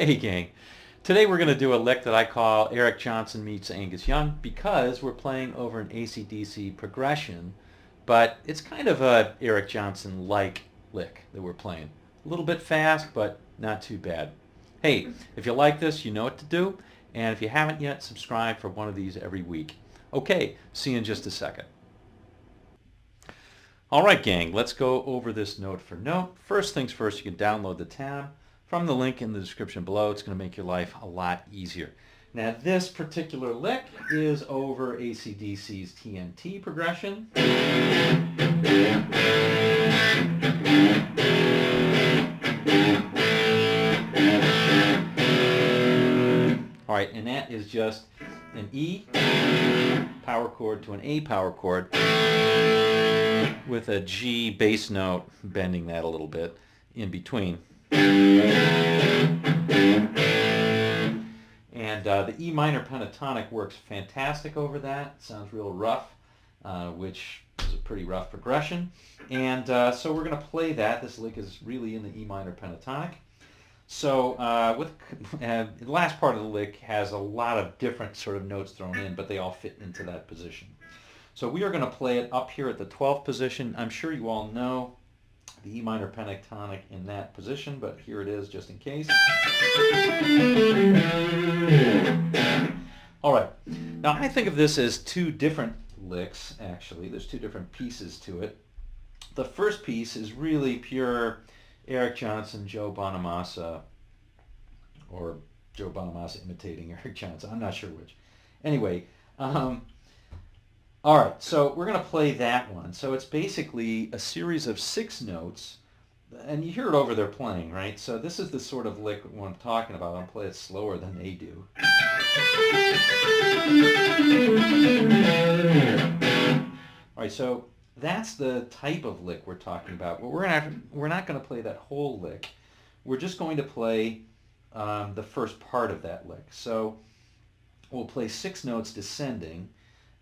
Hey gang, today we're going to do a lick that I call Eric Johnson meets Angus Young because we're playing over an AC/DC progression, but it's kind of a Eric Johnson-like lick that we're playing. A little bit fast, but not too bad. Hey, if you like this, you know what to do, and if you haven't yet, subscribe for one of these every week. Okay, see you in just a second. Alright gang, let's go over this note for note. First things first, you can download the tab from the link in the description below. It's going to make your life a lot easier. Now this particular lick is over AC/DC's TNT progression. Alright, and that is just an E power chord to an A power chord with a G bass note bending that a little bit in between. And the E minor pentatonic works fantastic over that. It sounds real rough, which is a pretty rough progression. And so we're going to play that. This lick is really in the E minor pentatonic. So the last part of the lick has a lot of different sort of notes thrown in, but they all fit into that position. So we are going to play it up here at the 12th position. I'm sure you all know the E minor pentatonic in that position, but here it is just in case. All right. Now I think of this as two different licks, actually. There's two different pieces to it. The first piece is really pure Eric Johnson, Joe Bonamassa, or Joe Bonamassa imitating Eric Johnson. I'm not sure which. Anyway, all right, so we're going to play that one. So it's basically a series of 6 notes, and you hear it over there playing, right? So this is the sort of lick what I'm talking about. I'll play it slower than they do. All right, so that's the type of lick we're talking about. But we're not going to play that whole lick. We're just going to play the first part of that lick. So we'll play 6 notes descending.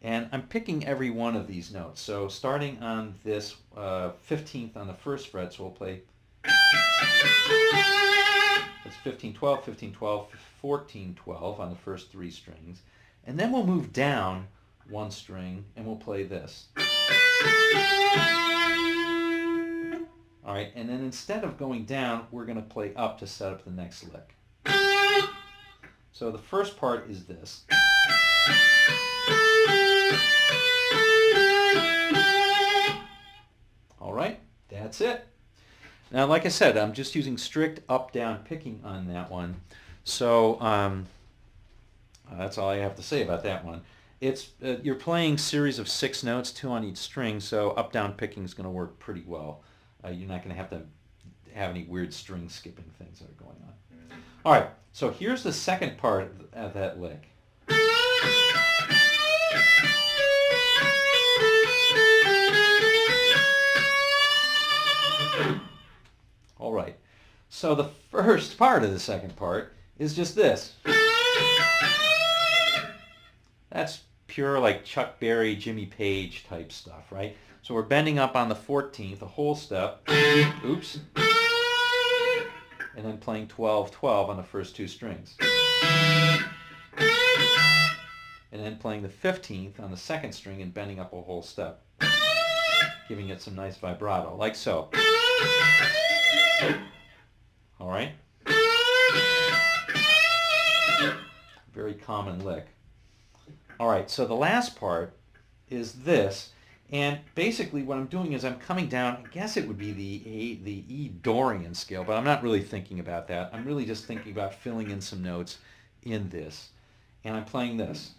And I'm picking every one of these notes. So starting on this 15th on the first fret, so we'll play, that's 15, 12, 15, 12, 14, 12 on the first 3 strings. And then we'll move down 1 string and we'll play this. All right, and then instead of going down, we're going to play up to set up the next lick. So the first part is this. All right, that's it. Now, like I said, I'm just using strict up-down picking on that one. So that's all I have to say about that one. It's you're playing series of 6 notes, 2 on each string, so up-down picking is going to work pretty well. You're not going to have any weird string skipping things that are going on. All right, so here's the second part of that lick. All right, so the first part of the second part is just this. That's pure like Chuck Berry, Jimmy Page type stuff, right? So we're bending up on the 14th, a whole step, oops, and then playing 12, 12 on the first 2 strings. And then playing the 15th on the second string and bending up a whole step, giving it some nice vibrato, like so. All right? Very common lick. All right, so the last part is this, and basically what I'm doing is I'm coming down, I guess it would be the E Dorian scale, but I'm not really thinking about that. I'm really just thinking about filling in some notes in this, and I'm playing this.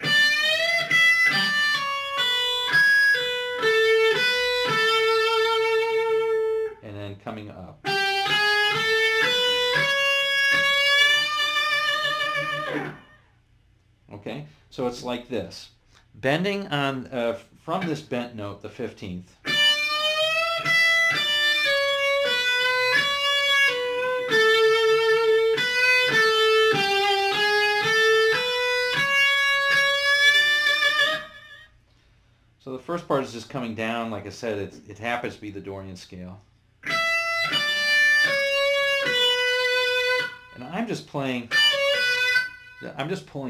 And then coming up. Okay, so it's like this. Bending on, from this bent note, the 15th. So the first part is just coming down. Like I said, it happens to be the Dorian scale. And I'm just pulling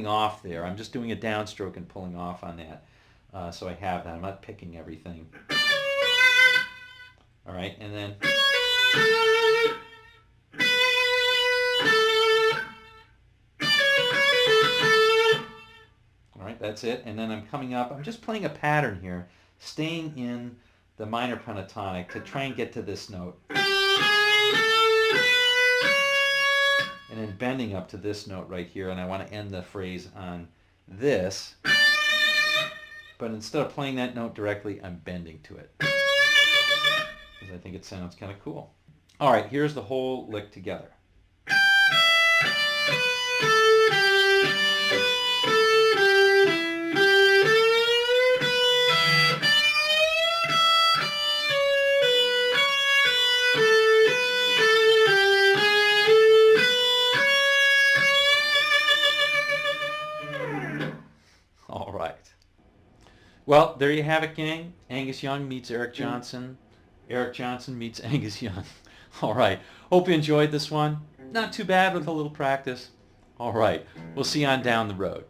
off there. I'm just doing a downstroke and pulling off on that. So I have that. I'm not picking everything. All right, and then all right, that's it. And then I'm coming up. I'm just playing a pattern here, staying in the minor pentatonic to try and get to this note. And then bending up to this note right here, and I want to end the phrase on this. But instead of playing that note directly, I'm bending to it. Because I think it sounds kind of cool. All right, here's the whole lick together. All right. Well, there you have it, gang. Angus Young meets Eric Johnson. Eric Johnson meets Angus Young. All right. Hope you enjoyed this one. Not too bad with a little practice. All right. We'll see you on down the road.